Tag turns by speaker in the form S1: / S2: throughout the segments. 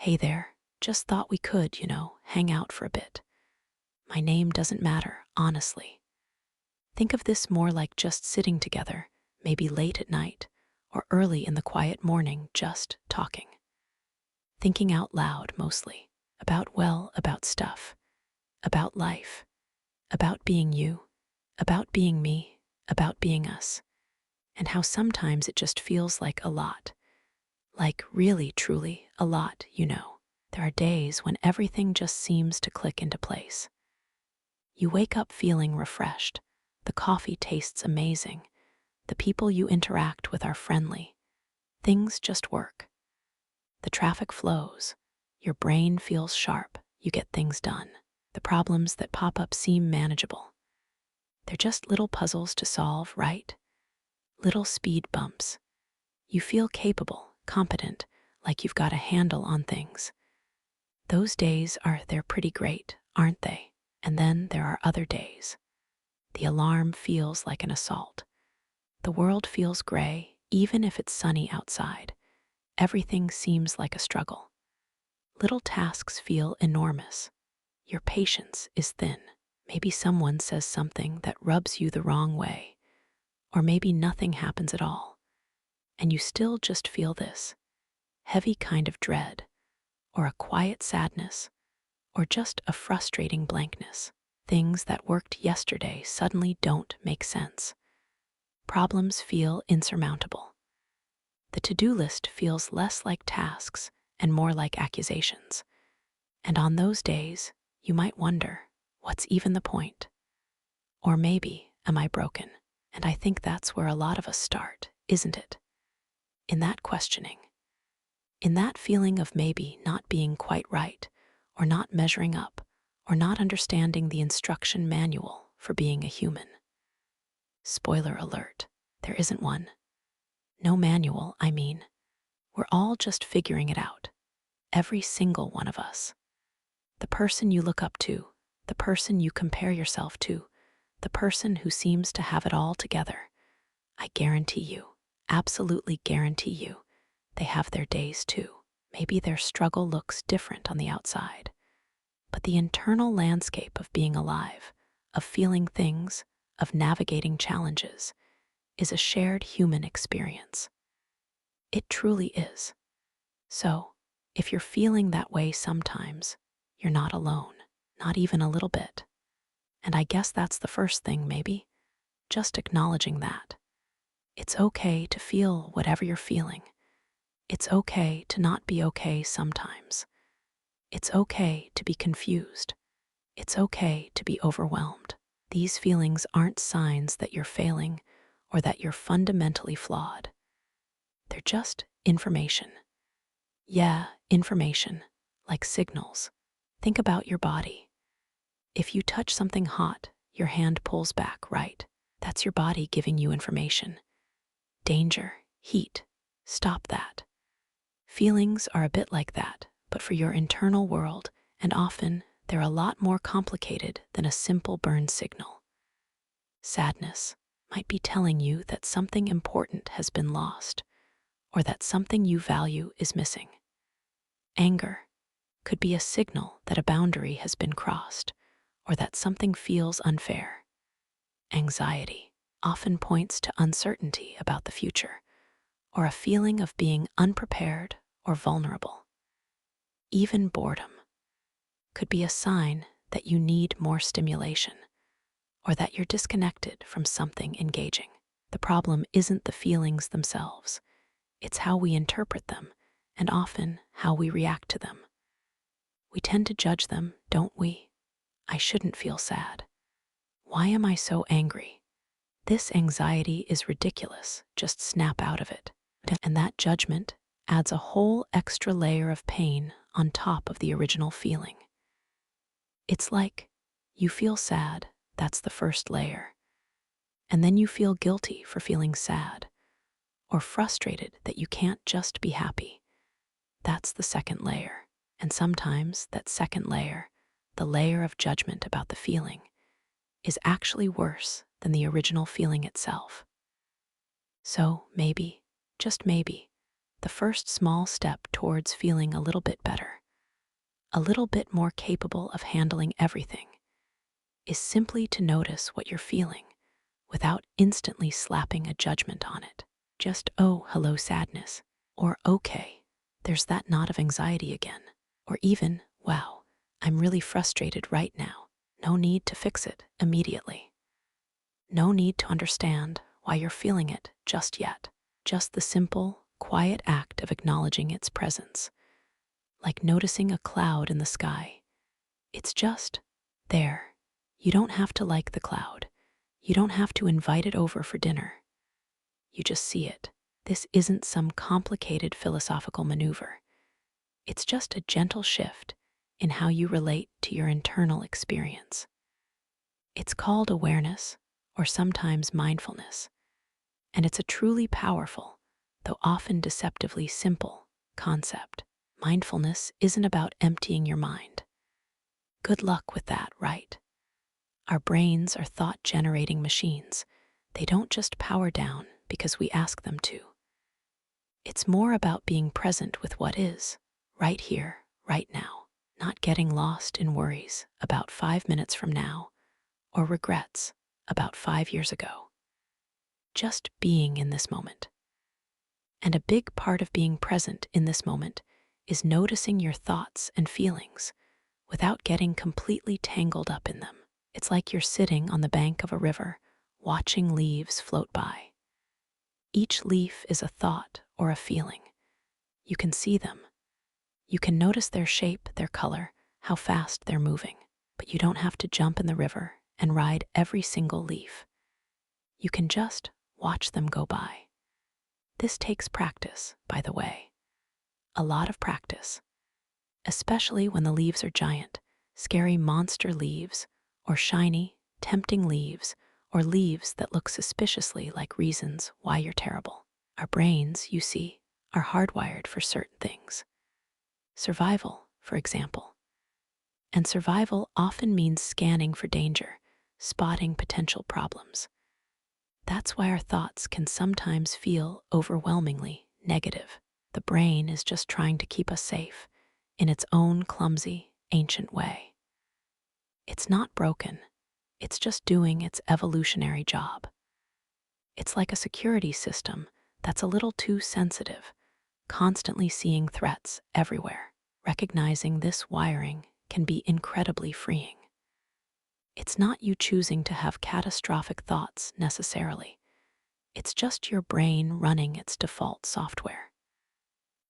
S1: Hey there, just thought we could, hang out for a bit. My name doesn't matter, honestly. Think of this more like just sitting together, maybe late at night, or early in the quiet morning, just talking. Thinking out loud, mostly. About stuff. About life. About being you. About being me. About being us. And how sometimes it just feels like a lot. Like really, truly, a lot. There are days when everything just seems to click into place. You wake up feeling refreshed. The coffee tastes amazing. The people you interact with are friendly. Things just work. The traffic flows. Your brain feels sharp. You get things done. The problems that pop up seem manageable. They're just little puzzles to solve, right? Little speed bumps. You feel capable, competent, like you've got a handle on things. Those days they're pretty great, aren't they? And then there are other days. The alarm feels like an assault. The world feels gray, even if it's sunny outside. Everything seems like a struggle. Little tasks feel enormous. Your patience is thin. Maybe someone says something that rubs you the wrong way. Or maybe nothing happens at all. And you still just feel this heavy kind of dread, or a quiet sadness, or just a frustrating blankness. Things that worked yesterday suddenly don't make sense. Problems feel insurmountable. The to-do list feels less like tasks and more like accusations. And on those days, you might wonder, what's even the point? Or maybe, am I broken? And I think that's where a lot of us start, isn't it? In that questioning. In that feeling of maybe not being quite right, or not measuring up, or not understanding the instruction manual for being a human. Spoiler alert, there isn't one. No manual, I mean. We're all just figuring it out. Every single one of us. The person you look up to, the person you compare yourself to, the person who seems to have it all together. I guarantee you, absolutely guarantee you, they have their days too. Maybe their struggle looks different on the outside. But the internal landscape of being alive, of feeling things, of navigating challenges, is a shared human experience. It truly is. So, if you're feeling that way sometimes, you're not alone, not even a little bit. And I guess that's the first thing, maybe, just acknowledging that. It's okay to feel whatever you're feeling. It's okay to not be okay sometimes. It's okay to be confused. It's okay to be overwhelmed. These feelings aren't signs that you're failing or that you're fundamentally flawed. They're just information. Yeah, information, like signals. Think about your body. If you touch something hot, your hand pulls back, right? That's your body giving you information. Danger, heat, stop that. Feelings are a bit like that, but for your internal world, and often they're a lot more complicated than a simple burn signal. Sadness might be telling you that something important has been lost, or that something you value is missing. Anger could be a signal that a boundary has been crossed, or that something feels unfair. Anxiety often points to uncertainty about the future, or a feeling of being unprepared or vulnerable. Even boredom could be a sign that you need more stimulation, or that you're disconnected from something engaging. The problem isn't the feelings themselves, it's how we interpret them, and often how we react to them. We tend to judge them, don't we? I shouldn't feel sad. Why am I so angry? This anxiety is ridiculous, just snap out of it. And that judgment adds a whole extra layer of pain on top of the original feeling. It's like you feel sad, that's the first layer. And then you feel guilty for feeling sad, or frustrated that you can't just be happy. That's the second layer. And sometimes that second layer, the layer of judgment about the feeling, is actually worse than the original feeling itself. So maybe, just maybe, The first small step towards feeling a little bit better, a little bit more capable of handling everything, is simply to notice what you're feeling without instantly slapping a judgment on it. Just, oh, hello, sadness. Or, okay, there's that knot of anxiety again. Or even, wow, I'm really frustrated right now. No need to fix it immediately. No need to understand why you're feeling it just yet. Just the simple, quiet act of acknowledging its presence, like noticing a cloud in the sky. It's just there. You don't have to like the cloud. You don't have to invite it over for dinner. You just see it. This isn't some complicated philosophical maneuver. It's just a gentle shift in how you relate to your internal experience. It's called awareness, or sometimes mindfulness, and it's a truly powerful, though often deceptively simple, concept. Mindfulness isn't about emptying your mind. Good luck with that, right? Our brains are thought-generating machines. They don't just power down because we ask them to. It's more about being present with what is, right here, right now, not getting lost in worries about 5 minutes from now or regrets about 5 years ago. Just being in this moment. And a big part of being present in this moment is noticing your thoughts and feelings without getting completely tangled up in them. It's like you're sitting on the bank of a river, watching leaves float by. Each leaf is a thought or a feeling. You can see them. You can notice their shape, their color, how fast they're moving. But you don't have to jump in the river and ride every single leaf. You can just watch them go by. This takes practice, by the way. A lot of practice. Especially when the leaves are giant, scary monster leaves, or shiny, tempting leaves, or leaves that look suspiciously like reasons why you're terrible. Our brains, you see, are hardwired for certain things. Survival, for example. And survival often means scanning for danger, spotting potential problems. That's why our thoughts can sometimes feel overwhelmingly negative. The brain is just trying to keep us safe in its own clumsy, ancient way. It's not broken. It's just doing its evolutionary job. It's like a security system that's a little too sensitive, constantly seeing threats everywhere. Recognizing this wiring can be incredibly freeing. It's not you choosing to have catastrophic thoughts necessarily. It's just your brain running its default software.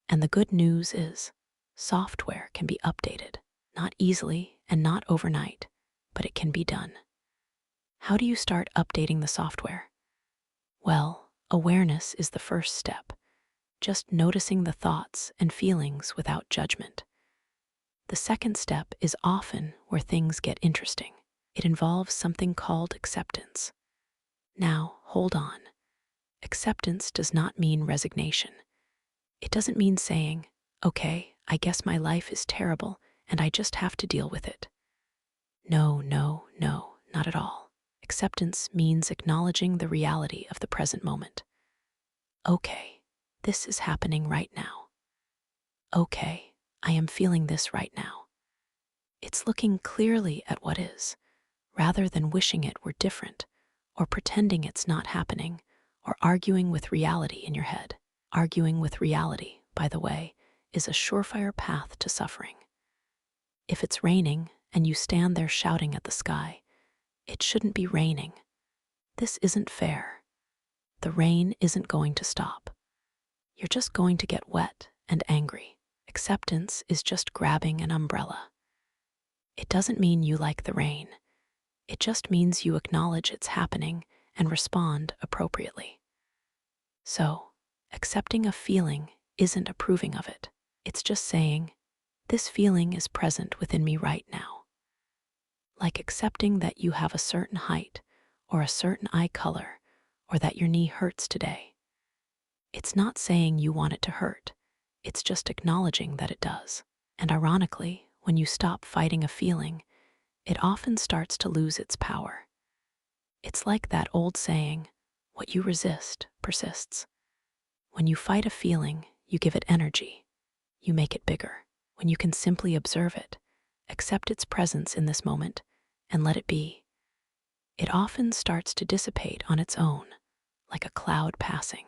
S1: And the good news is, software can be updated, not easily and not overnight, but it can be done. How do you start updating the software? Well, awareness is the first step, just noticing the thoughts and feelings without judgment. The second step is often where things get interesting. It involves something called acceptance. Now, hold on. Acceptance does not mean resignation. It doesn't mean saying, okay, I guess my life is terrible and I just have to deal with it. No, not at all. Acceptance means acknowledging the reality of the present moment. Okay, this is happening right now. Okay, I am feeling this right now. It's looking clearly at what is, rather than wishing it were different, or pretending it's not happening, or arguing with reality in your head. Arguing with reality, by the way, is a surefire path to suffering. If it's raining and you stand there shouting at the sky, it shouldn't be raining. This isn't fair. The rain isn't going to stop. You're just going to get wet and angry. Acceptance is just grabbing an umbrella. It doesn't mean you like the rain. It just means you acknowledge it's happening and respond appropriately. So, accepting a feeling isn't approving of it. It's just saying, this feeling is present within me right now. Like accepting that you have a certain height or a certain eye color or that your knee hurts today. It's not saying you want it to hurt. It's just acknowledging that it does. And ironically, when you stop fighting a feeling, it often starts to lose its power. It's like that old saying, what you resist persists. When you fight a feeling, you give it energy, you make it bigger. When you can simply observe it, accept its presence in this moment, and let it be, it often starts to dissipate on its own, like a cloud passing.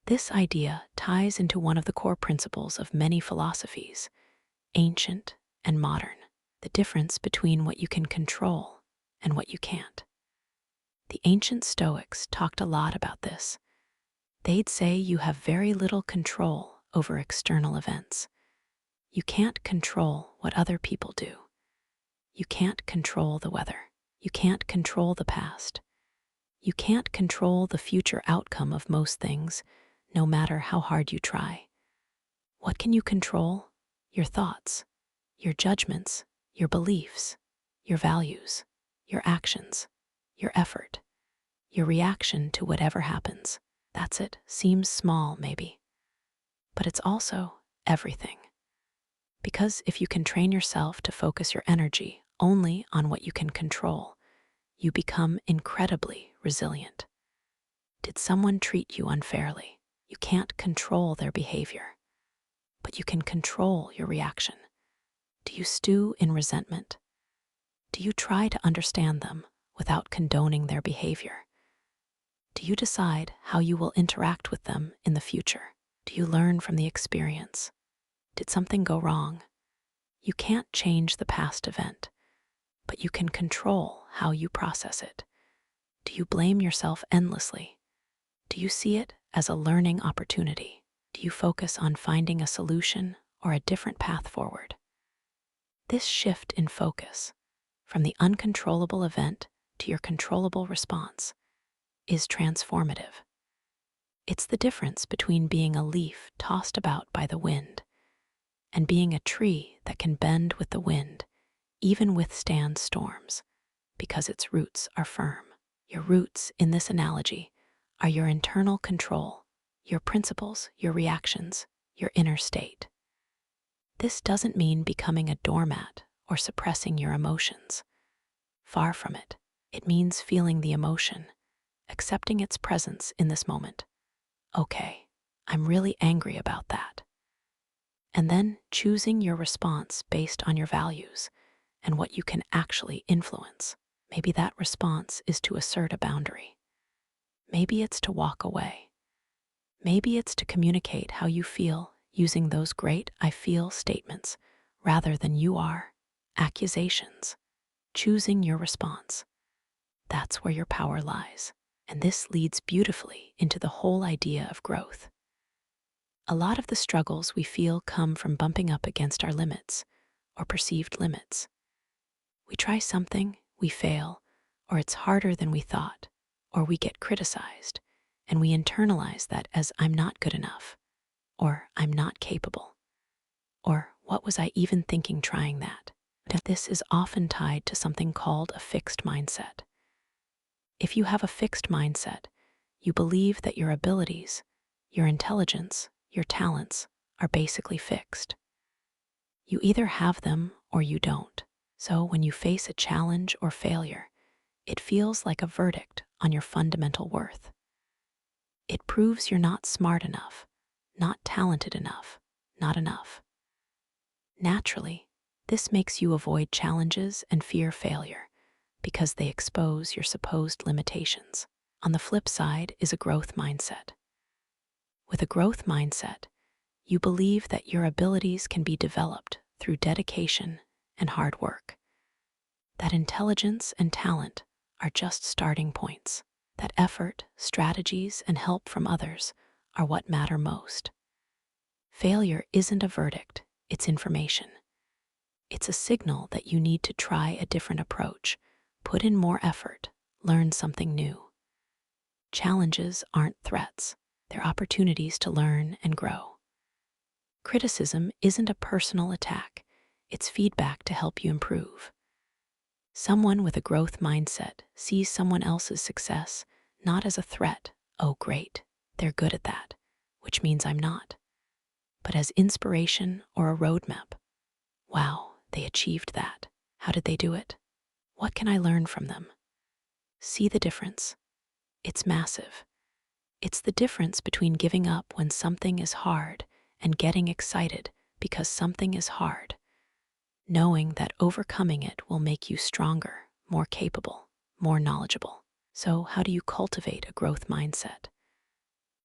S1: This idea ties into one of the core principles of many philosophies, ancient and modern, the difference between what you can control and what you can't. The ancient Stoics talked a lot about this. They'd say you have very little control over external events. You can't control what other people do. You can't control the weather. You can't control the past. You can't control the future outcome of most things, no matter how hard you try. What can you control? Your thoughts, your judgments, your beliefs, your values, your actions, your effort, your reaction to whatever happens. That's it. Seems small, maybe. But it's also everything. Because if you can train yourself to focus your energy only on what you can control, you become incredibly resilient. Did someone treat you unfairly? You can't control their behavior, but you can control your reaction. Do you stew in resentment? Do you try to understand them without condoning their behavior? Do you decide how you will interact with them in the future? Do you learn from the experience? Did something go wrong? You can't change the past event, but you can control how you process it. Do you blame yourself endlessly? Do you see it as a learning opportunity? Do you focus on finding a solution or a different path forward? This shift in focus, from the uncontrollable event to your controllable response, is transformative. It's the difference between being a leaf tossed about by the wind and being a tree that can bend with the wind, even withstand storms, because its roots are firm. Your roots, in this analogy, are your internal control, your principles, your reactions, your inner state. This doesn't mean becoming a doormat or suppressing your emotions. Far from it. It means feeling the emotion, accepting its presence in this moment. Okay, I'm really angry about that. And then choosing your response based on your values and what you can actually influence. Maybe that response is to assert a boundary. Maybe it's to walk away. Maybe it's to communicate how you feel using those great "I feel" statements rather than "you are" accusations. Choosing your response. That's where your power lies. And this leads beautifully into the whole idea of growth. A lot of the struggles we feel come from bumping up against our limits or perceived limits. We try something, we fail, or it's harder than we thought, or we get criticized, and we internalize that as "I'm not good enough," or "I'm not capable," or "what was I even thinking trying that?" This is often tied to something called a fixed mindset. If you have a fixed mindset, you believe that your abilities, your intelligence, your talents are basically fixed. You either have them or you don't. So when you face a challenge or failure, it feels like a verdict on your fundamental worth. It proves you're not smart enough, not talented enough, not enough. Naturally, this makes you avoid challenges and fear failure because they expose your supposed limitations. On the flip side is a growth mindset. With a growth mindset, you believe that your abilities can be developed through dedication and hard work. That intelligence and talent are just starting points. That effort, strategies, and help from others are what matter most. Failure isn't a verdict, it's information. It's a signal that you need to try a different approach, put in more effort, learn something new. Challenges aren't threats, they're opportunities to learn and grow. Criticism isn't a personal attack, it's feedback to help you improve. Someone with a growth mindset sees someone else's success not as a threat, "Oh great, they're good at that," which means I'm not, but as inspiration or a roadmap. Wow, they achieved that. How did they do it? What can I learn from them? See the difference? It's massive. It's the difference between giving up when something is hard and getting excited because something is hard, knowing that overcoming it will make you stronger, more capable, more knowledgeable. So, how do you cultivate a growth mindset?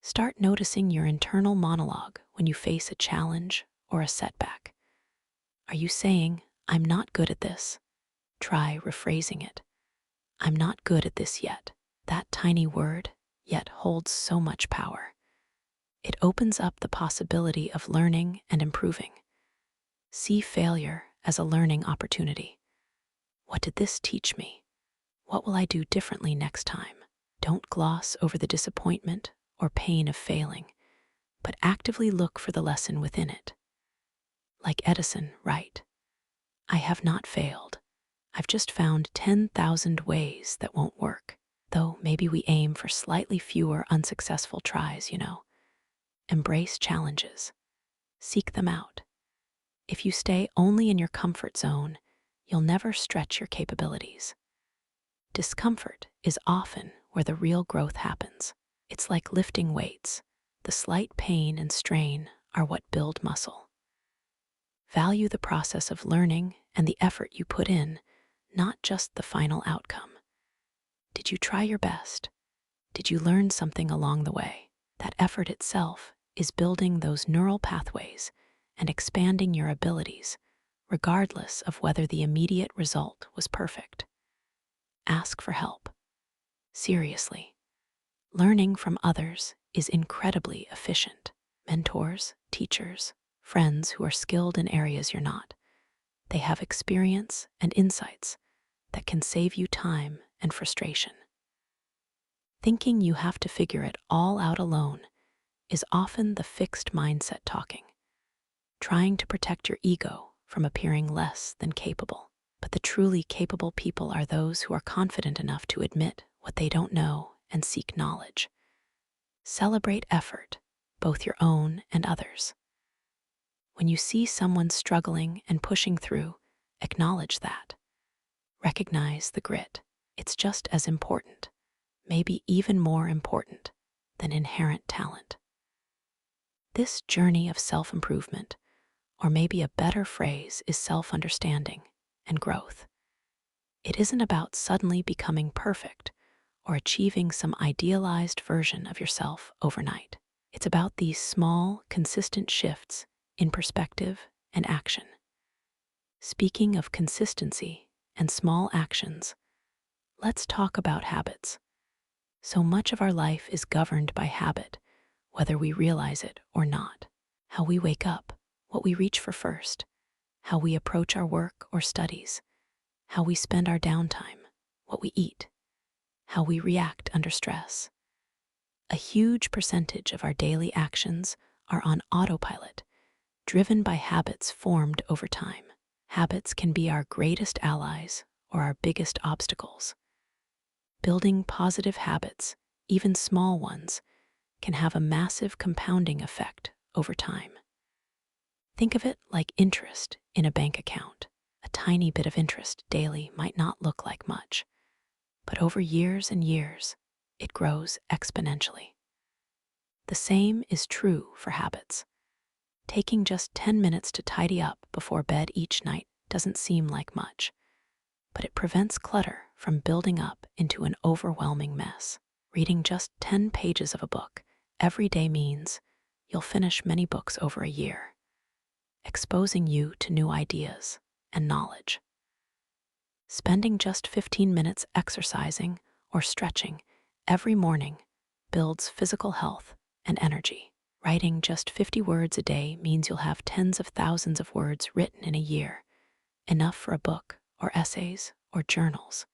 S1: Start noticing your internal monologue when you face a challenge or a setback. Are you saying, "I'm not good at this"? Try rephrasing it. "I'm not good at this yet." That tiny word, yet, holds so much power. It opens up the possibility of learning and improving. See failure as a learning opportunity. What did this teach me? What will I do differently next time? Don't gloss over the disappointment or pain of failing, but actively look for the lesson within it. Like Edison, write, "I have not failed. I've just found 10,000 ways that won't work." Though maybe we aim for slightly fewer unsuccessful tries, Embrace challenges. Seek them out. If you stay only in your comfort zone, you'll never stretch your capabilities. Discomfort is often where the real growth happens. It's like lifting weights. The slight pain and strain are what build muscle. Value the process of learning and the effort you put in, not just the final outcome. Did you try your best? Did you learn something along the way? That effort itself is building those neural pathways and expanding your abilities, regardless of whether the immediate result was perfect. Ask for help. Seriously, learning from others is incredibly efficient. Mentors, teachers, friends who are skilled in areas you're not. They have experience and insights that can save you time and frustration. Thinking you have to figure it all out alone is often the fixed mindset talking, trying to protect your ego from appearing less than capable. But the truly capable people are those who are confident enough to admit what they don't know and seek knowledge. Celebrate effort, both your own and others. When you see someone struggling and pushing through, acknowledge that. Recognize the grit. It's just as important, maybe even more important, than inherent talent. This journey of self-improvement, or maybe a better phrase, is self-understanding and growth. It isn't about suddenly becoming perfect or achieving some idealized version of yourself overnight. It's about these small, consistent shifts in perspective and action. Speaking of consistency and small actions, let's talk about habits. So much of our life is governed by habit, whether we realize it or not. How we wake up, what we reach for first, how we approach our work or studies, how we spend our downtime, what we eat, how we react under stress. A huge percentage of our daily actions are on autopilot, driven by habits formed over time. Habits can be our greatest allies or our biggest obstacles. Building positive habits, even small ones, can have a massive compounding effect over time. Think of it like interest in a bank account. A tiny bit of interest daily might not look like much, but over years and years, it grows exponentially. The same is true for habits. Taking just 10 minutes to tidy up before bed each night doesn't seem like much, but it prevents clutter from building up into an overwhelming mess. Reading just 10 pages of a book every day means you'll finish many books over a year, exposing you to new ideas and knowledge. Spending just 15 minutes exercising or stretching every morning builds physical health and energy. Writing just 50 words a day means you'll have tens of thousands of words written in a year, enough for a book or essays or journals.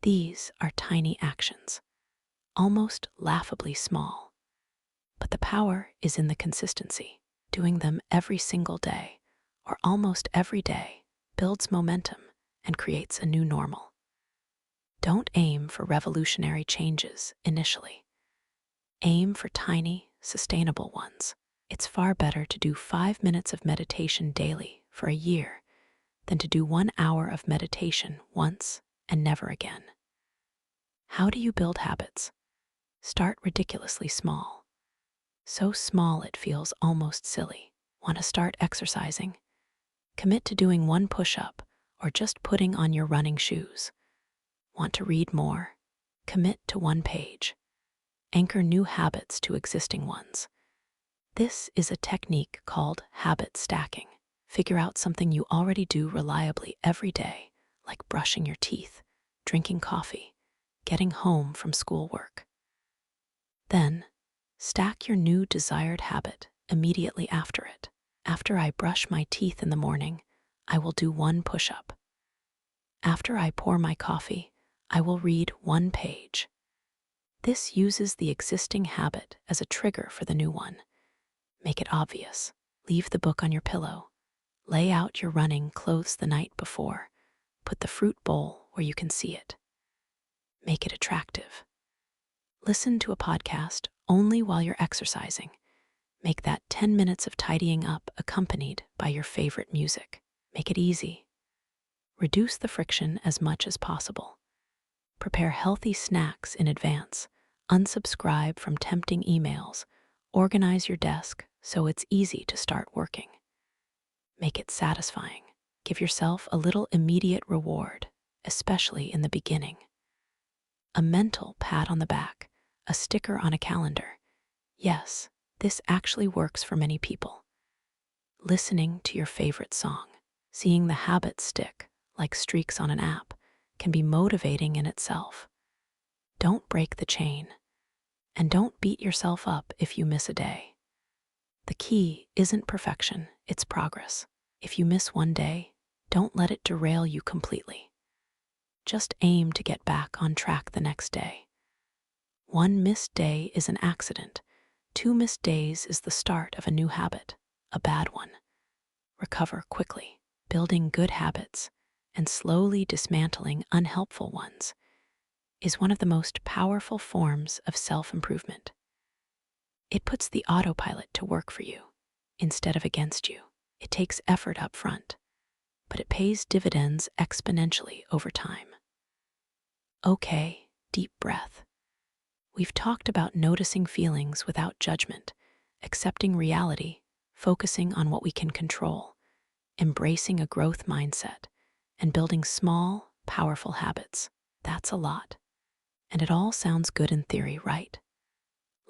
S1: These are tiny actions, almost laughably small. But the power is in the consistency. Doing them every single day, or almost every day, builds momentum and creates a new normal. Don't aim for revolutionary changes initially. Aim for tiny, sustainable ones. It's far better to do 5 minutes of meditation daily for a year than to do 1 hour of meditation once and never again. How do you build habits? Start ridiculously small. So small it feels almost silly. Want to start exercising? Commit to doing one push-up or just putting on your running shoes. Want to read more? Commit to one page. Anchor new habits to existing ones. This is a technique called habit stacking. Figure out something you already do reliably every day, like brushing your teeth, drinking coffee, getting home from schoolwork. Then, stack your new desired habit immediately after it. After I brush my teeth in the morning, I will do one push-up. After I pour my coffee, I will read one page. This uses the existing habit as a trigger for the new one. Make it obvious. Leave the book on your pillow. Lay out your running clothes the night before. Put the fruit bowl where you can see it. Make it attractive. Listen to a podcast only while you're exercising. Make that 10 minutes of tidying up accompanied by your favorite music. Make it easy. Reduce the friction as much as possible. Prepare healthy snacks in advance. Unsubscribe from tempting emails. Organize your desk so it's easy to start working. Make it satisfying. Give yourself a little immediate reward, especially in the beginning. A mental pat on the back, a sticker on a calendar. Yes, this actually works for many people. Listening to your favorite song, seeing the habit stick like streaks on an app, can be motivating in itself. Don't break the chain, and don't beat yourself up if you miss a day. The key isn't perfection, it's progress. If you miss one day, don't let it derail you completely. Just aim to get back on track the next day. One missed day is an accident. 2 missed days is the start of a new habit, a bad one. Recover quickly. Building good habits and slowly dismantling unhelpful ones is one of the most powerful forms of self-improvement. It puts the autopilot to work for you instead of against you. It takes effort up front, but it pays dividends exponentially over time. Okay, deep breath. We've talked about noticing feelings without judgment, accepting reality, focusing on what we can control, embracing a growth mindset, and building small, powerful habits. That's a lot. And it all sounds good in theory, right?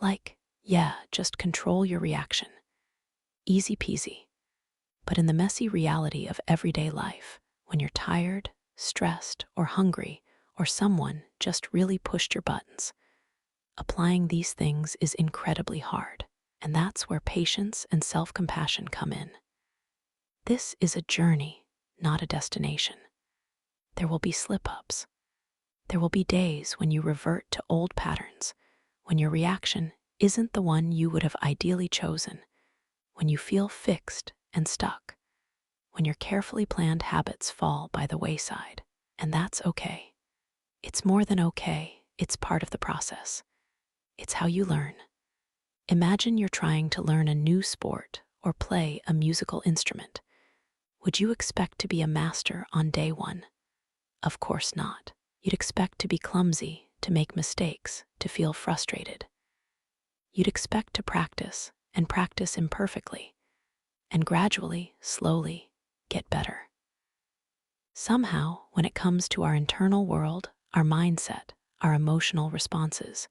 S1: Like, yeah, just control your reaction. Easy peasy. But in the messy reality of everyday life, when you're tired, stressed, or hungry, or someone just really pushed your buttons, applying these things is incredibly hard. And that's where patience and self-compassion come in. This is a journey, not a destination. There will be slip-ups. There will be days when you revert to old patterns, when your reaction isn't the one you would have ideally chosen, when you feel fixed and stuck, when your carefully planned habits fall by the wayside. And that's okay. It's more than okay, it's part of the process. It's how you learn. Imagine you're trying to learn a new sport or play a musical instrument. Would you expect to be a master on day one? Of course not. You'd expect to be clumsy, to make mistakes, to feel frustrated. You'd expect to practice and practice imperfectly, and gradually, slowly, get better. Somehow, when it comes to our internal world, our mindset, our emotional responses,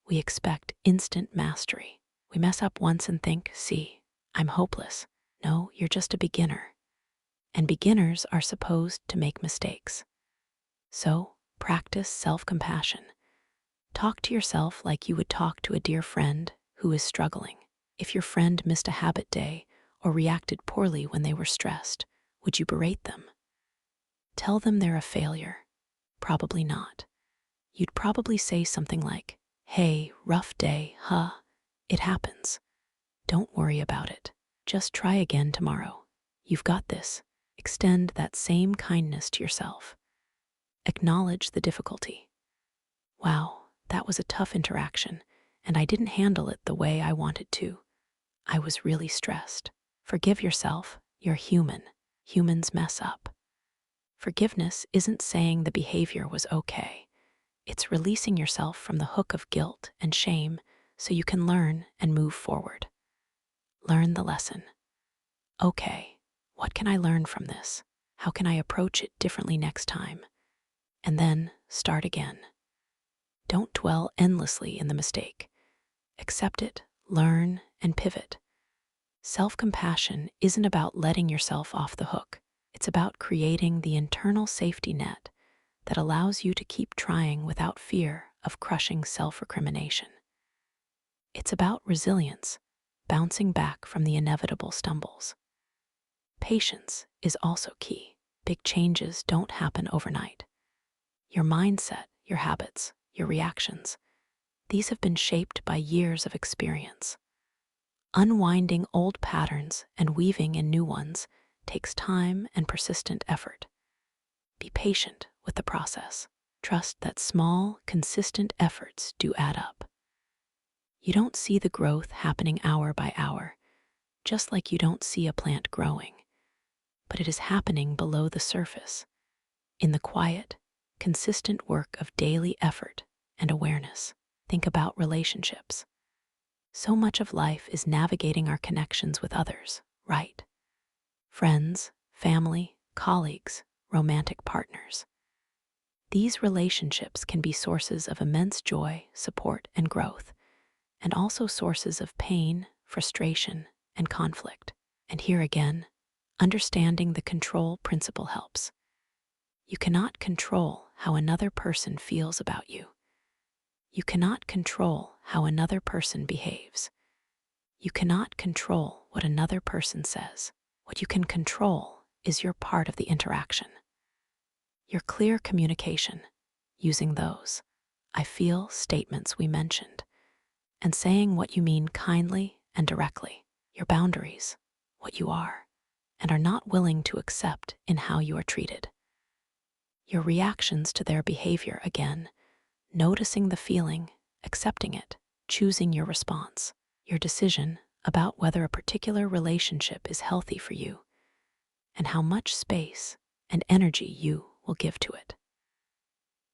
S1: we expect instant mastery. We mess up once and think, see, I'm hopeless. No, you're just a beginner. And beginners are supposed to make mistakes. So, practice self-compassion. Talk to yourself like you would talk to a dear friend who is struggling. If your friend missed a habit day or reacted poorly when they were stressed, would you berate them? Tell them they're a failure? Probably not. You'd probably say something like, hey, rough day, huh? It happens. Don't worry about it. Just try again tomorrow. You've got this. Extend that same kindness to yourself. Acknowledge the difficulty. Wow, that was a tough interaction, and I didn't handle it the way I wanted to. I was really stressed. Forgive yourself. You're human. Humans mess up. Forgiveness isn't saying the behavior was okay. It's releasing yourself from the hook of guilt and shame so you can learn and move forward. Learn the lesson. Okay, what can I learn from this? How can I approach it differently next time? And then start again. Don't dwell endlessly in the mistake. Accept it, learn, and pivot. Self-compassion isn't about letting yourself off the hook. It's about creating the internal safety net that allows you to keep trying without fear of crushing self-recrimination. It's about resilience, bouncing back from the inevitable stumbles. Patience is also key. Big changes don't happen overnight. Your mindset, your habits, your reactions, these have been shaped by years of experience. Unwinding old patterns and weaving in new ones takes time and persistent effort. Be patient with the process. Trust that small, consistent efforts do add up. You don't see the growth happening hour by hour, just like you don't see a plant growing, but it is happening below the surface, in the quiet, consistent work of daily effort and awareness. Think about relationships. So much of life is navigating our connections with others, right? Friends, family, colleagues, romantic partners. These relationships can be sources of immense joy, support, and growth, and also sources of pain, frustration, and conflict. And here again, understanding the control principle helps. You cannot control how another person feels about you. You cannot control how another person behaves. You cannot control what another person says. What you can control is your part of the interaction. Your clear communication, using those "I feel" statements we mentioned, and saying what you mean kindly and directly. Your boundaries, what you are and are not willing to accept in how you are treated. Your reactions to their behavior, again, noticing the feeling, accepting it, choosing your response. Your decision about whether a particular relationship is healthy for you, and how much space and energy you will give to it.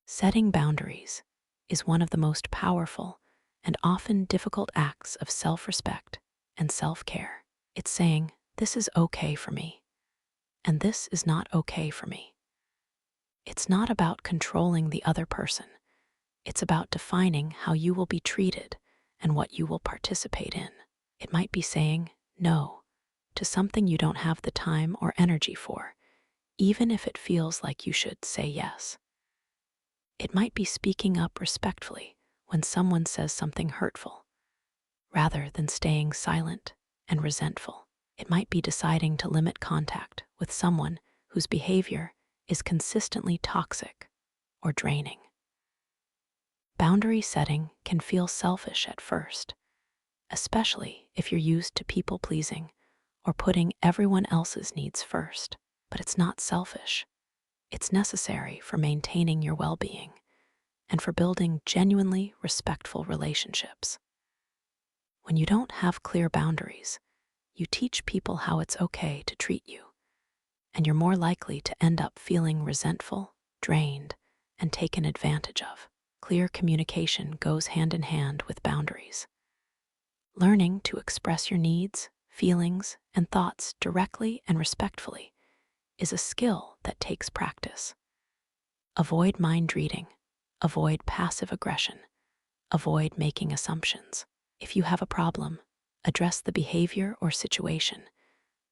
S1: Setting boundaries is one of the most powerful and often difficult acts of self-respect and self-care. It's saying, this is okay for me, and this is not okay for me. It's not about controlling the other person. It's about defining how you will be treated and what you will participate in. It might be saying no to something you don't have the time or energy for, even if it feels like you should say yes. It might be speaking up respectfully when someone says something hurtful, rather than staying silent and resentful. It might be deciding to limit contact with someone whose behavior is consistently toxic or draining. Boundary setting can feel selfish at first, especially if you're used to people-pleasing or putting everyone else's needs first. But it's not selfish. It's necessary for maintaining your well-being and for building genuinely respectful relationships. When you don't have clear boundaries, you teach people how it's okay to treat you, and you're more likely to end up feeling resentful, drained, and taken advantage of. Clear communication goes hand in hand with boundaries. Learning to express your needs, feelings, and thoughts directly and respectfully is a skill that takes practice. Avoid mind reading, avoid passive aggression, avoid making assumptions. If you have a problem, address the behavior or situation,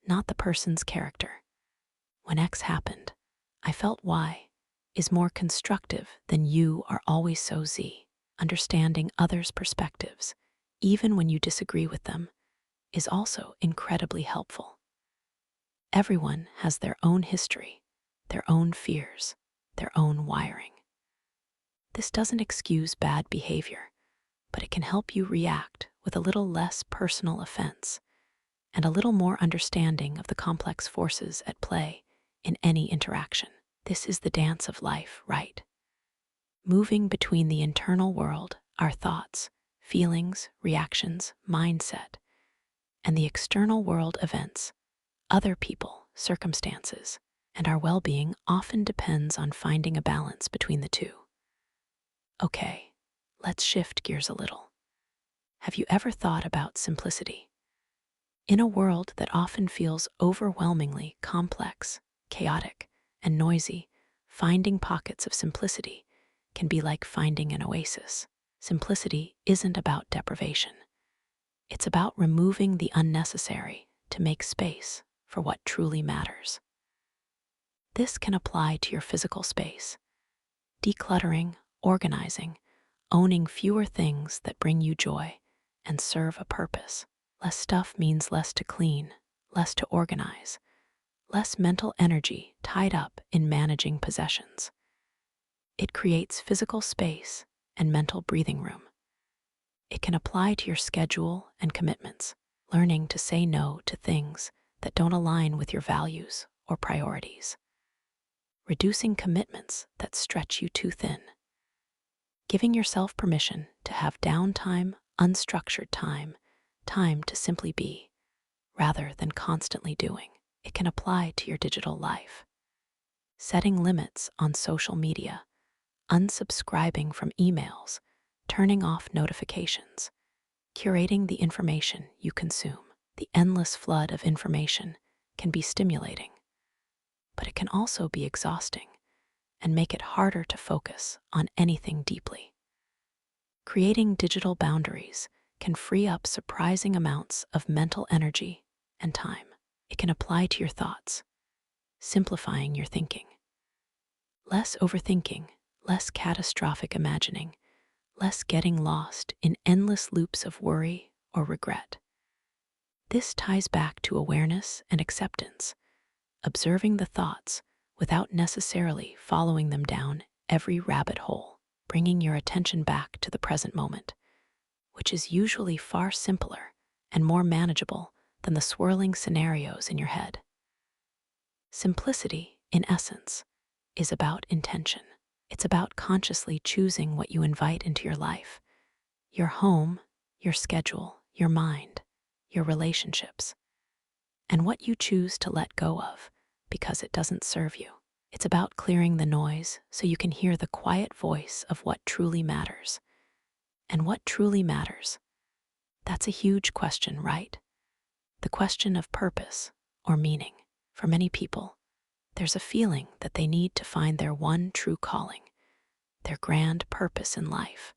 S1: not the person's character. When X happened, I felt Y is more constructive than you are always so Z. Understanding others' perspectives, even when you disagree with them, is also incredibly helpful. Everyone has their own history, their own fears, their own wiring. This doesn't excuse bad behavior, but it can help you react with a little less personal offense and a little more understanding of the complex forces at play in any interaction. This is the dance of life, right? Moving between the internal world, our thoughts, feelings, reactions, mindset, and the external world events, other people, circumstances, and our well-being often depends on finding a balance between the two. Okay, let's shift gears a little. Have you ever thought about simplicity? In a world that often feels overwhelmingly complex, chaotic, and noisy, finding pockets of simplicity can be like finding an oasis. Simplicity isn't about deprivation. It's about removing the unnecessary to make space for what truly matters. This can apply to your physical space, decluttering, organizing, owning fewer things that bring you joy and serve a purpose. Less stuff means less to clean, less to organize, less mental energy tied up in managing possessions. It creates physical space and mental breathing room. It can apply to your schedule and commitments, learning to say no to things that don't align with your values or priorities, reducing commitments that stretch you too thin, giving yourself permission to have downtime, unstructured time to simply be, rather than constantly doing. It can apply to your digital life, setting limits on social media, unsubscribing from emails, turning off notifications, curating the information you consume. The endless flood of information can be stimulating, but it can also be exhausting and make it harder to focus on anything deeply. Creating digital boundaries can free up surprising amounts of mental energy and time. It can apply to your thoughts, simplifying your thinking. Less overthinking, less catastrophic imagining, less getting lost in endless loops of worry or regret. This ties back to awareness and acceptance, observing the thoughts without necessarily following them down every rabbit hole, bringing your attention back to the present moment, which is usually far simpler and more manageable than the swirling scenarios in your head. Simplicity, in essence, is about intention. It's about consciously choosing what you invite into your life, your home, your schedule, your mind, your relationships, and what you choose to let go of because it doesn't serve you. It's about clearing the noise so you can hear the quiet voice of what truly matters. And what truly matters? That's a huge question, right? The question of purpose or meaning. For many people, there's a feeling that they need to find their one true calling, their grand purpose in life,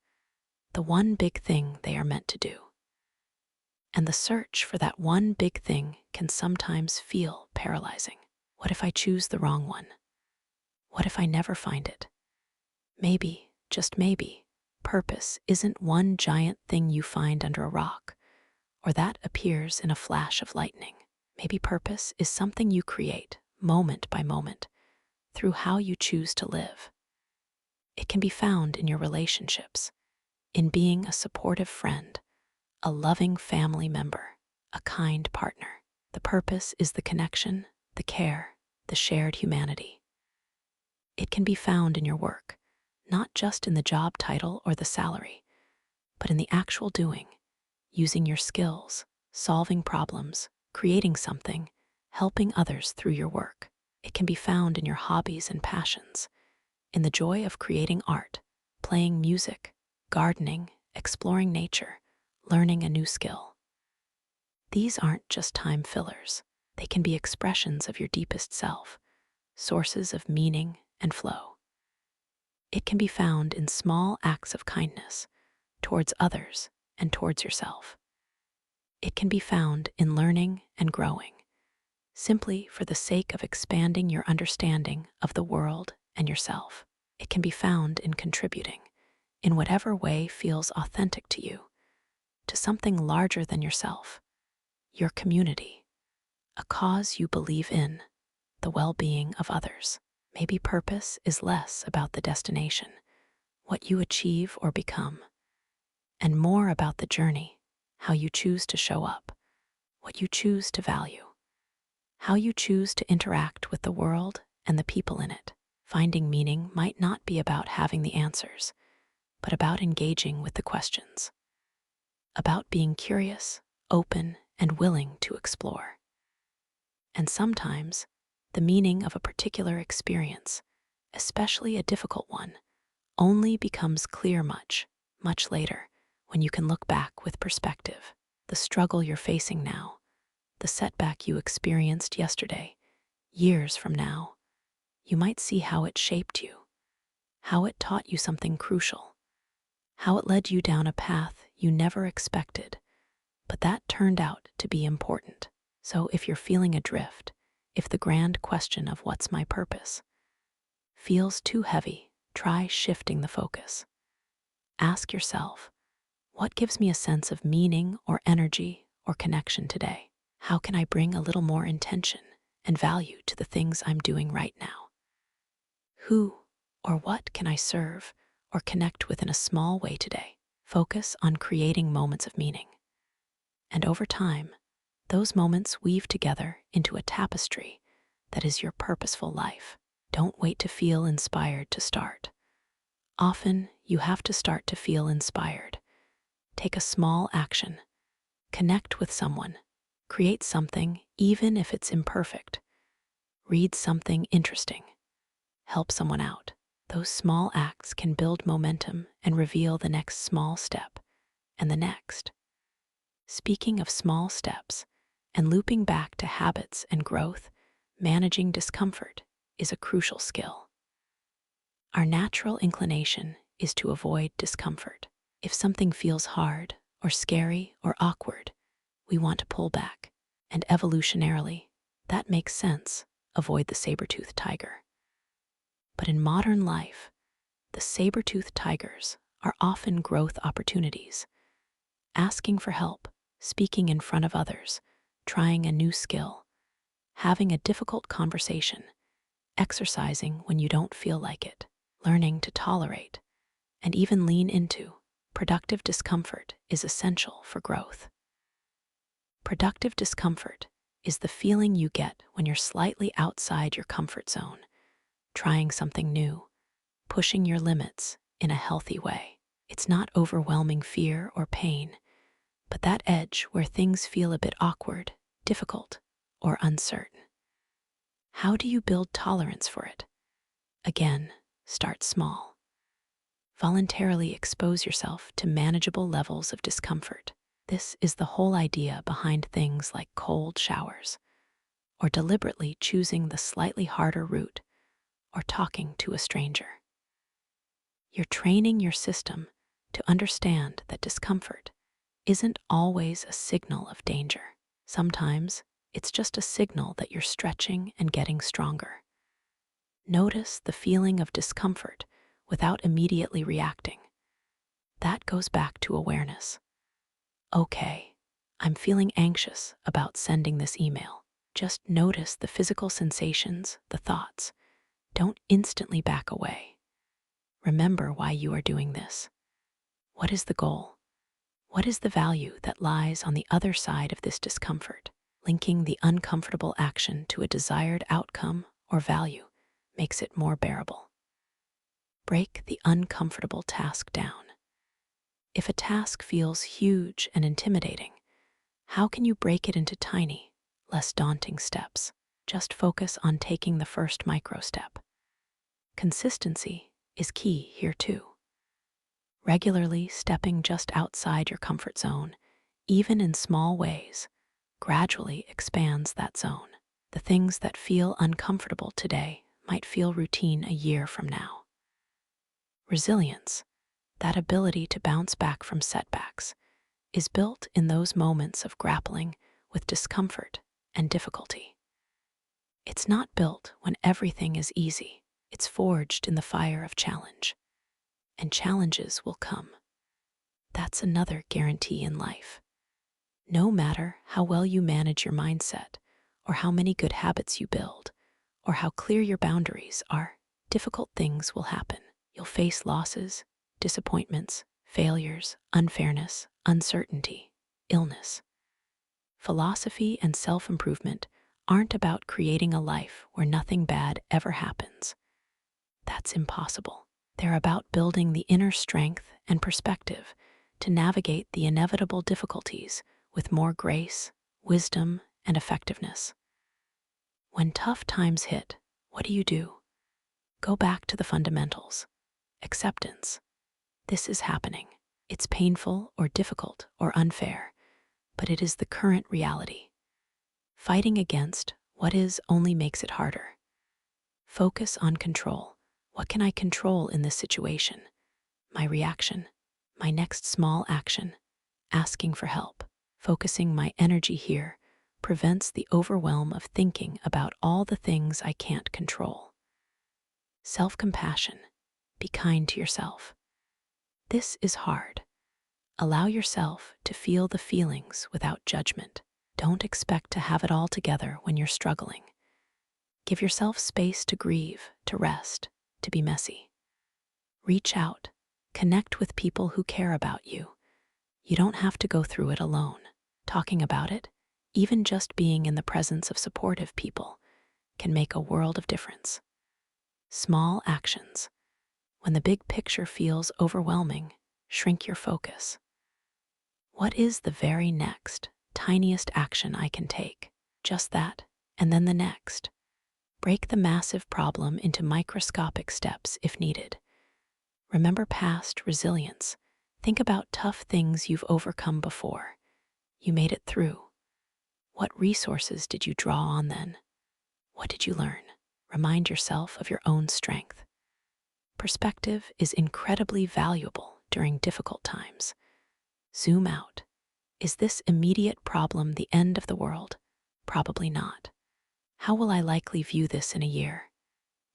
S1: the one big thing they are meant to do. And the search for that one big thing can sometimes feel paralyzing. What if I choose the wrong one? What if I never find it? Maybe, just maybe, purpose isn't one giant thing you find under a rock, or that appears in a flash of lightning. Maybe purpose is something you create, moment by moment, through how you choose to live. It can be found in your relationships, in being a supportive friend, a loving family member, a kind partner. The purpose is the connection, the care, the shared humanity. It can be found in your work, not just in the job title or the salary, but in the actual doing, using your skills, solving problems, creating something, helping others through your work. It can be found in your hobbies and passions, in the joy of creating art, playing music, gardening, exploring nature, learning a new skill. These aren't just time fillers. They can be expressions of your deepest self, sources of meaning and flow. It can be found in small acts of kindness towards others and towards yourself. It can be found in learning and growing, simply for the sake of expanding your understanding of the world and yourself. It can be found in contributing, in whatever way feels authentic to you, to something larger than yourself, your community, a cause you believe in, the well-being of others. Maybe purpose is less about the destination, what you achieve or become, and more about the journey, how you choose to show up, what you choose to value, how you choose to interact with the world and the people in it. Finding meaning might not be about having the answers, but about engaging with the questions, about being curious, open, and willing to explore. And sometimes, the meaning of a particular experience, especially a difficult one, only becomes clear much, much later when you can look back with perspective. The struggle you're facing now, the setback you experienced yesterday, years from now, you might see how it shaped you, how it taught you something crucial, how it led you down a path you never expected, but that turned out to be important. So if you're feeling adrift, if the grand question of what's my purpose feels too heavy, try shifting the focus. Ask yourself, what gives me a sense of meaning or energy or connection today? How can I bring a little more intention and value to the things I'm doing right now? Who or what can I serve or connect with in a small way today? Focus on creating moments of meaning. And over time, those moments weave together into a tapestry that is your purposeful life. Don't wait to feel inspired to start. Often, you have to start to feel inspired. Take a small action. Connect with someone. Create something, even if it's imperfect. Read something interesting. Help someone out. Those small acts can build momentum and reveal the next small step, and the next. Speaking of small steps, and looping back to habits and growth, managing discomfort is a crucial skill. Our natural inclination is to avoid discomfort. If something feels hard or scary or awkward, we want to pull back. And evolutionarily, that makes sense. Avoid the saber-toothed tiger. But in modern life, the saber-toothed tigers are often growth opportunities. Asking for help, speaking in front of others, trying a new skill, having a difficult conversation, exercising when you don't feel like it, learning to tolerate, and even lean into productive discomfort is essential for growth. Productive discomfort is the feeling you get when you're slightly outside your comfort zone, trying something new, pushing your limits in a healthy way. It's not overwhelming fear or pain, but that edge where things feel a bit awkward, difficult, or uncertain. How do you build tolerance for it? Again, start small. Voluntarily expose yourself to manageable levels of discomfort. This is the whole idea behind things like cold showers, or deliberately choosing the slightly harder route, or talking to a stranger. You're training your system to understand that discomfort isn't always a signal of danger. Sometimes it's just a signal that you're stretching and getting stronger. Notice the feeling of discomfort without immediately reacting. That goes back to awareness. Okay, I'm feeling anxious about sending this email. Just notice the physical sensations, the thoughts. Don't instantly back away. Remember why you are doing this. What is the goal? What is the value that lies on the other side of this discomfort? Linking the uncomfortable action to a desired outcome or value makes it more bearable. Break the uncomfortable task down. If a task feels huge and intimidating, how can you break it into tiny, less daunting steps? Just focus on taking the first micro step. Consistency is key here too. Regularly stepping just outside your comfort zone, even in small ways, gradually expands that zone. The things that feel uncomfortable today might feel routine a year from now. Resilience, that ability to bounce back from setbacks, is built in those moments of grappling with discomfort and difficulty. It's not built when everything is easy. It's forged in the fire of challenge. And challenges will come. That's another guarantee in life. No matter how well you manage your mindset, or how many good habits you build, or how clear your boundaries are, difficult things will happen. You'll face losses, disappointments, failures, unfairness, uncertainty, illness. Philosophy and self-improvement aren't about creating a life where nothing bad ever happens. That's impossible. They're about building the inner strength and perspective to navigate the inevitable difficulties with more grace, wisdom, and effectiveness. When tough times hit, what do? Go back to the fundamentals. acceptance. This is happening. It's painful or difficult or unfair, but it is the current reality. Fighting against what is only makes it harder. Focus on control. What can I control in this situation? My reaction, my next small action, asking for help. Focusing my energy here prevents the overwhelm of thinking about all the things I can't control. Self-compassion. Be kind to yourself. This is hard. Allow yourself to feel the feelings without judgment. Don't expect to have it all together when you're struggling. Give yourself space to grieve, to rest, to be messy. Reach out. Connect with people who care about you. You don't have to go through it alone. Talking about it, even just being in the presence of supportive people, can make a world of difference. Small actions. When the big picture feels overwhelming, shrink your focus. What is the very next, tiniest action I can take? Just that, and then the next. Break the massive problem into microscopic steps if needed. Remember past resilience. Think about tough things you've overcome before. You made it through. What resources did you draw on then? What did you learn? Remind yourself of your own strength. Perspective is incredibly valuable during difficult times. Zoom out. Is this immediate problem the end of the world? Probably not. How will I likely view this in a year?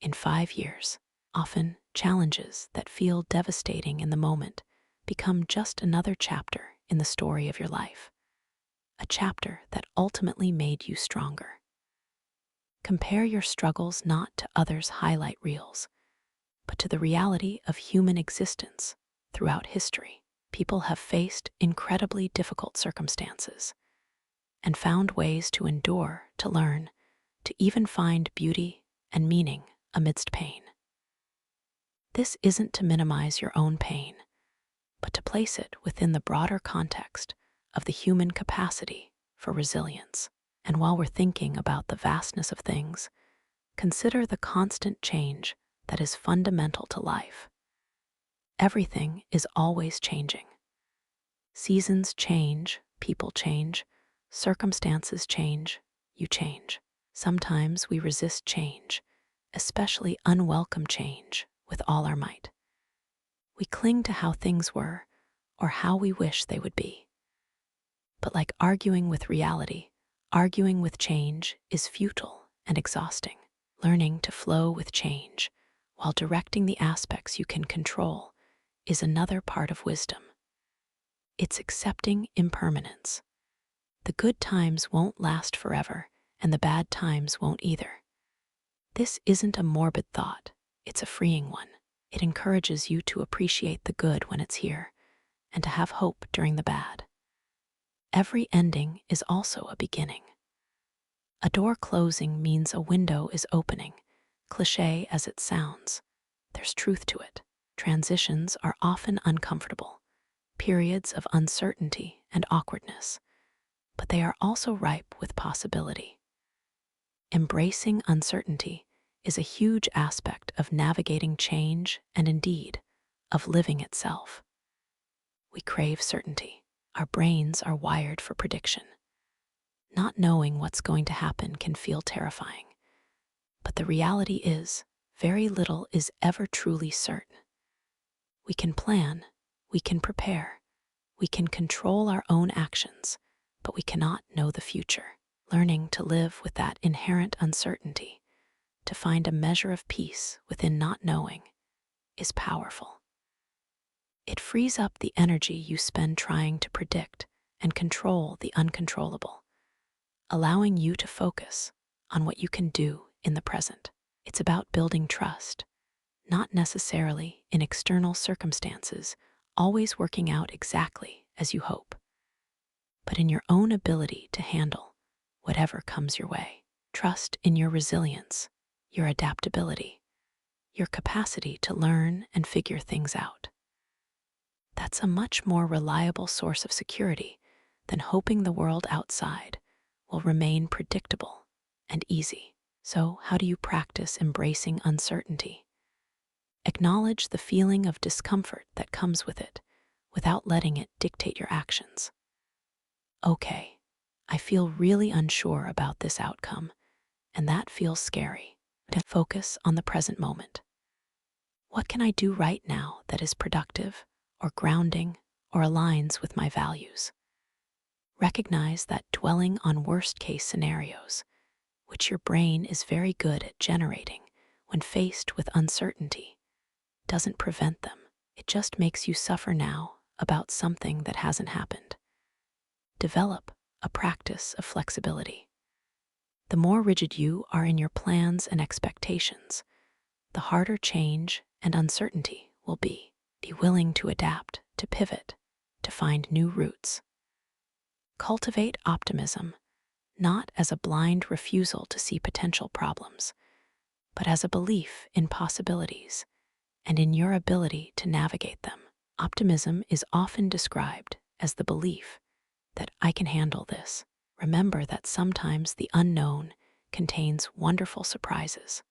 S1: In 5 years? Often, challenges that feel devastating in the moment become just another chapter in the story of your life. A chapter that ultimately made you stronger. Compare your struggles not to others' highlight reels, but to the reality of human existence throughout history. People have faced incredibly difficult circumstances and found ways to endure, to learn, to even find beauty and meaning amidst pain. This isn't to minimize your own pain, but to place it within the broader context of the human capacity for resilience. And while we're thinking about the vastness of things, consider the constant change that is fundamental to life. Everything is always changing. Seasons change, people change, circumstances change, you change. Sometimes we resist change, especially unwelcome change, with all our might. We cling to how things were or how we wish they would be. But like arguing with reality, arguing with change is futile and exhausting. Learning to flow with change while directing the aspects you can control is another part of wisdom. It's accepting impermanence. The good times won't last forever, and the bad times won't either. This isn't a morbid thought, it's a freeing one. It encourages you to appreciate the good when it's here, and to have hope during the bad. Every ending is also a beginning. A door closing means a window is opening, cliché as it sounds. There's truth to it. Transitions are often uncomfortable, periods of uncertainty and awkwardness, but they are also ripe with possibility. Embracing uncertainty is a huge aspect of navigating change and indeed, of living itself. We crave certainty. Our brains are wired for prediction. Not knowing what's going to happen can feel terrifying, but the reality is, very little is ever truly certain. We can plan, we can prepare, we can control our own actions, but we cannot know the future. Learning to live with that inherent uncertainty, to find a measure of peace within not knowing, is powerful. It frees up the energy you spend trying to predict and control the uncontrollable, allowing you to focus on what you can do in the present. It's about building trust, not necessarily in external circumstances always working out exactly as you hope, but in your own ability to handle whatever comes your way. Trust in your resilience, your adaptability, your capacity to learn and figure things out. That's a much more reliable source of security than hoping the world outside will remain predictable and easy. So, how do you practice embracing uncertainty? Acknowledge the feeling of discomfort that comes with it without letting it dictate your actions. Okay, I feel really unsure about this outcome, and that feels scary. To focus on the present moment. What can I do right now that is productive or grounding or aligns with my values? Recognize that dwelling on worst-case scenarios, which your brain is very good at generating when faced with uncertainty, doesn't prevent them. It just makes you suffer now about something that hasn't happened. Develop a practice of flexibility. The more rigid you are in your plans and expectations, the harder change and uncertainty will be. Be willing to adapt, to pivot, to find new routes. Cultivate optimism, not as a blind refusal to see potential problems, but as a belief in possibilities and in your ability to navigate them. Optimism is often described as the belief that I can handle this. Remember that sometimes the unknown contains wonderful surprises.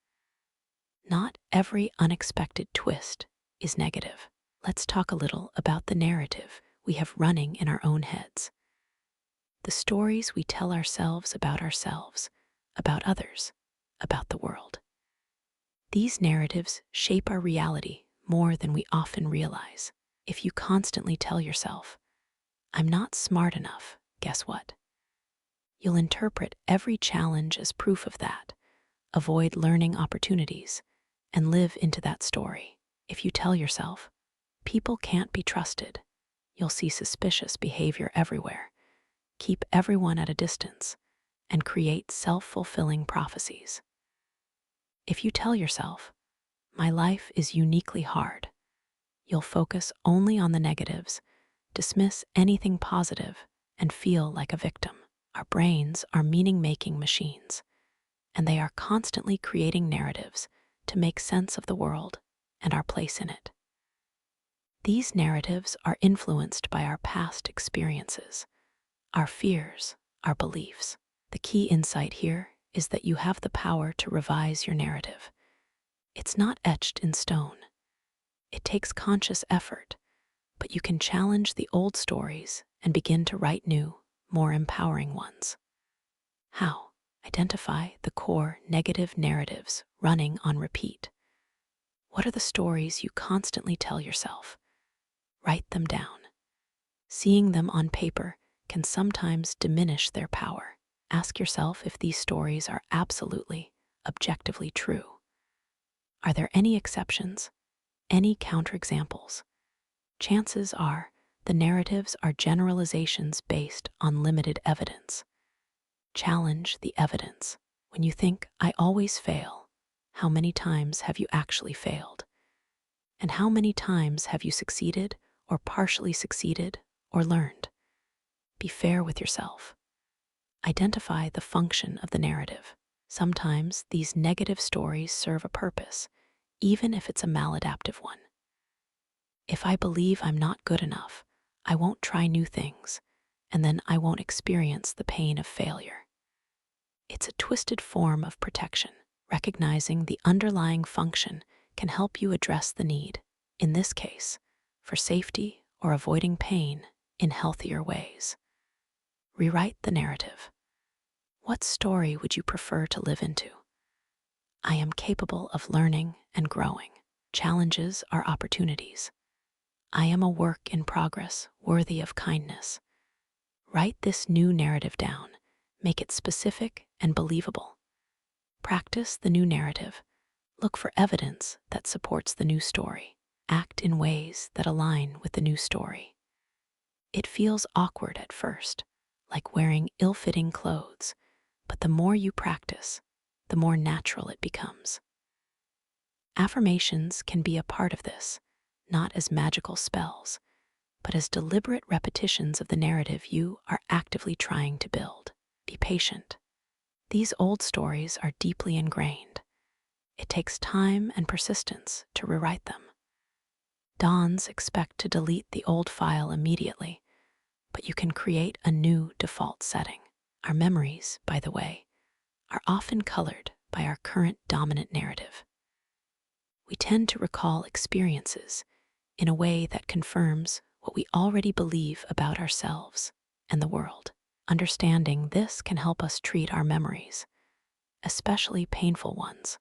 S1: Not every unexpected twist is negative. Let's talk a little about the narrative we have running in our own heads. The stories we tell ourselves, about others, about the world. These narratives shape our reality more than we often realize. If you constantly tell yourself, I'm not smart enough, guess what? You'll interpret every challenge as proof of that, avoid learning opportunities, and live into that story. If you tell yourself, people can't be trusted, you'll see suspicious behavior everywhere, keep everyone at a distance, and create self-fulfilling prophecies. If you tell yourself, my life is uniquely hard, you'll focus only on the negatives, dismiss anything positive, and feel like a victim. Our brains are meaning-making machines, and they are constantly creating narratives to make sense of the world and our place in it. These narratives are influenced by our past experiences, our fears, our beliefs. The key insight here is that you have the power to revise your narrative. It's not etched in stone. It takes conscious effort, but you can challenge the old stories and begin to write new, more empowering ones. How? Identify the core negative narratives running on repeat. What are the stories you constantly tell yourself? Write them down. Seeing them on paper can sometimes diminish their power. Ask yourself if these stories are absolutely, objectively true. Are there any exceptions? Any counterexamples? Chances are the narratives are generalizations based on limited evidence. Challenge the evidence. When you think, I always fail, how many times have you actually failed? And how many times have you succeeded or partially succeeded or learned? Be fair with yourself. Identify the function of the narrative. Sometimes these negative stories serve a purpose, even if it's a maladaptive one. If I believe I'm not good enough, I won't try new things, and then I won't experience the pain of failure. It's a twisted form of protection. Recognizing the underlying function can help you address the need, in this case, for safety or avoiding pain in healthier ways. Rewrite the narrative. What story would you prefer to live into? I am capable of learning and growing. Challenges are opportunities. I am a work in progress, worthy of kindness. Write this new narrative down. Make it specific and believable. Practice the new narrative. Look for evidence that supports the new story. Act in ways that align with the new story. It feels awkward at first, like wearing ill-fitting clothes, but the more you practice, the more natural it becomes. Affirmations can be a part of this, not as magical spells, but as deliberate repetitions of the narrative you are actively trying to build. Be patient. These old stories are deeply ingrained. It takes time and persistence to rewrite them. Dons expect to delete the old file immediately, but you can create a new default setting. Our memories, by the way, are often colored by our current dominant narrative. We tend to recall experiences in a way that confirms what we already believe about ourselves and the world. Understanding this can help us treat our memories, especially painful ones,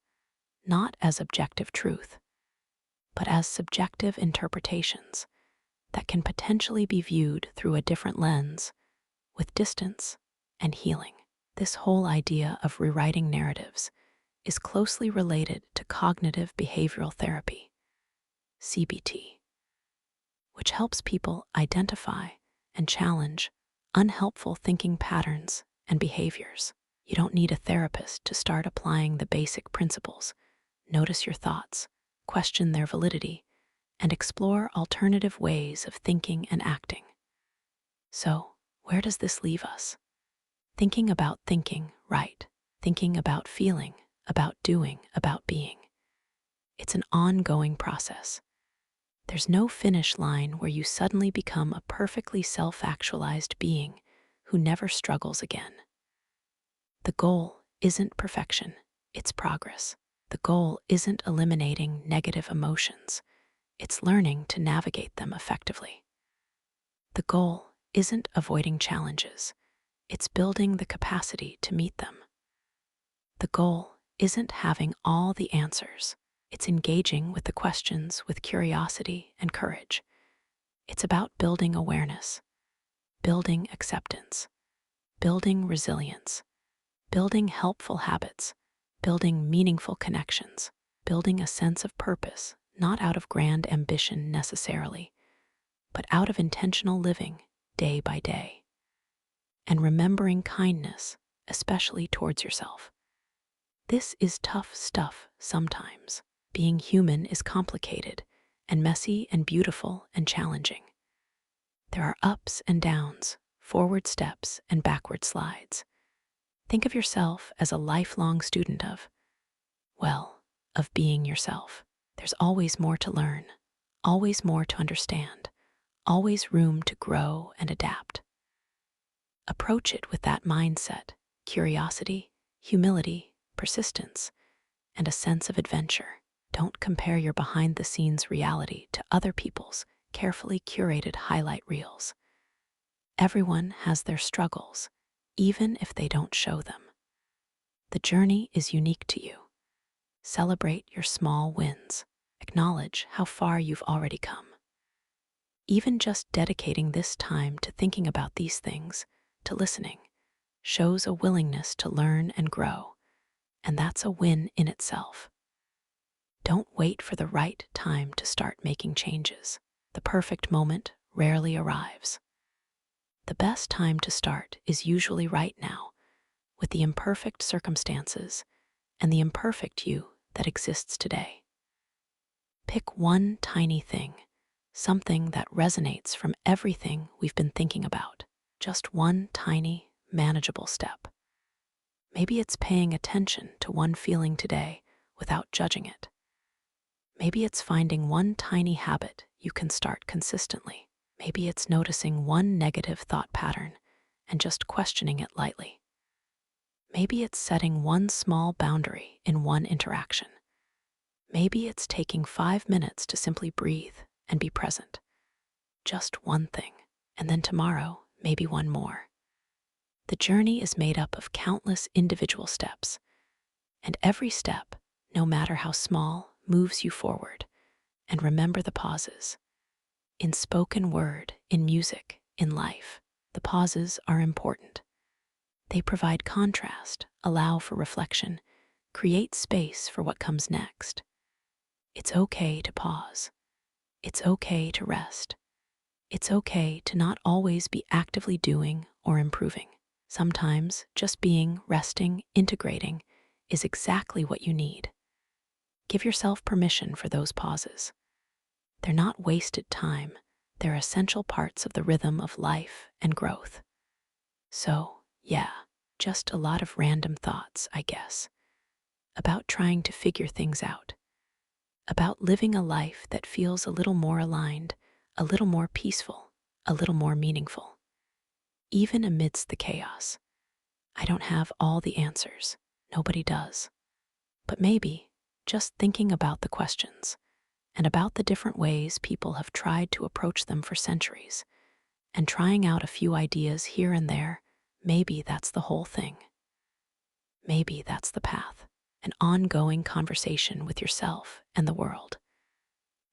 S1: not as objective truth, but as subjective interpretations that can potentially be viewed through a different lens with distance and healing. This whole idea of rewriting narratives is closely related to cognitive behavioral therapy, CBT, which helps people identify and challenge unhelpful thinking patterns and behaviors. You don't need a therapist to start applying the basic principles. Notice your thoughts, question their validity, and explore alternative ways of thinking and acting. So, where does this leave us? Thinking about thinking, right? Thinking about feeling, about doing, about being. It's an ongoing process. There's no finish line where you suddenly become a perfectly self-actualized being who never struggles again. The goal isn't perfection, it's progress. The goal isn't eliminating negative emotions, it's learning to navigate them effectively. The goal isn't avoiding challenges, it's building the capacity to meet them. The goal isn't having all the answers, it's engaging with the questions with curiosity and courage. It's about building awareness, building acceptance, building resilience, building helpful habits, building meaningful connections, building a sense of purpose, not out of grand ambition necessarily, but out of intentional living day by day. And remembering kindness, especially towards yourself. This is tough stuff sometimes. Being human is complicated and messy and beautiful and challenging. There are ups and downs, forward steps and backward slides. Think of yourself as a lifelong student of being yourself. There's always more to learn, always more to understand, always room to grow and adapt. Approach it with that mindset, curiosity, humility, persistence, and a sense of adventure. Don't compare your behind-the-scenes reality to other people's carefully curated highlight reels. Everyone has their struggles, even if they don't show them. The journey is unique to you. Celebrate your small wins. Acknowledge how far you've already come. Even just dedicating this time to thinking about these things, to listening, shows a willingness to learn and grow, and that's a win in itself. Don't wait for the right time to start making changes. The perfect moment rarely arrives. The best time to start is usually right now, with the imperfect circumstances and the imperfect you that exists today. Pick one tiny thing, something that resonates from everything we've been thinking about. Just one tiny, manageable step. Maybe it's paying attention to one feeling today without judging it. Maybe it's finding one tiny habit you can start consistently. Maybe it's noticing one negative thought pattern and just questioning it lightly. Maybe it's setting one small boundary in one interaction. Maybe it's taking 5 minutes to simply breathe and be present. Just one thing, and then tomorrow, maybe one more. The journey is made up of countless individual steps, and every step, no matter how small, moves you forward. And remember the pauses. In spoken word, in music, in life, the pauses are important. They provide contrast, allow for reflection, create space for what comes next. It's okay to pause. It's okay to rest. It's okay to not always be actively doing or improving. Sometimes just being, resting, integrating is exactly what you need. Give yourself permission for those pauses. They're not wasted time. They're essential parts of the rhythm of life and growth. So, yeah, just a lot of random thoughts, I guess, about trying to figure things out, about living a life that feels a little more aligned, a little more peaceful, a little more meaningful. Even amidst the chaos, I don't have all the answers. Nobody does. But maybe, just thinking about the questions and about the different ways people have tried to approach them for centuries, and trying out a few ideas here and there. Maybe that's the whole thing. Maybe that's the path. An ongoing conversation with yourself and the world.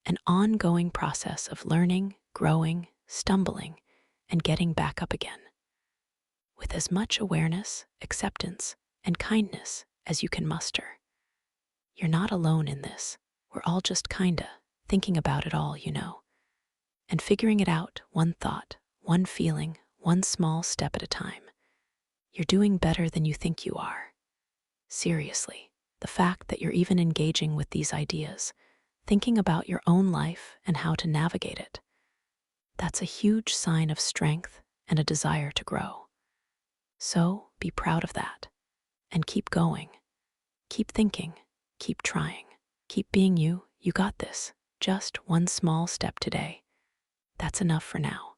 S1: An ongoing process of learning, growing, stumbling, and getting back up again. With as much awareness, acceptance, and kindness as you can muster. You're not alone in this. We're all just kinda thinking about it all, and figuring it out one thought, one feeling, one small step at a time. You're doing better than you think you are. Seriously, the fact that you're even engaging with these ideas, thinking about your own life and how to navigate it, that's a huge sign of strength and a desire to grow. So be proud of that and keep going. Keep thinking, keep trying, keep being you. You got this. Just one small step today. That's enough for now.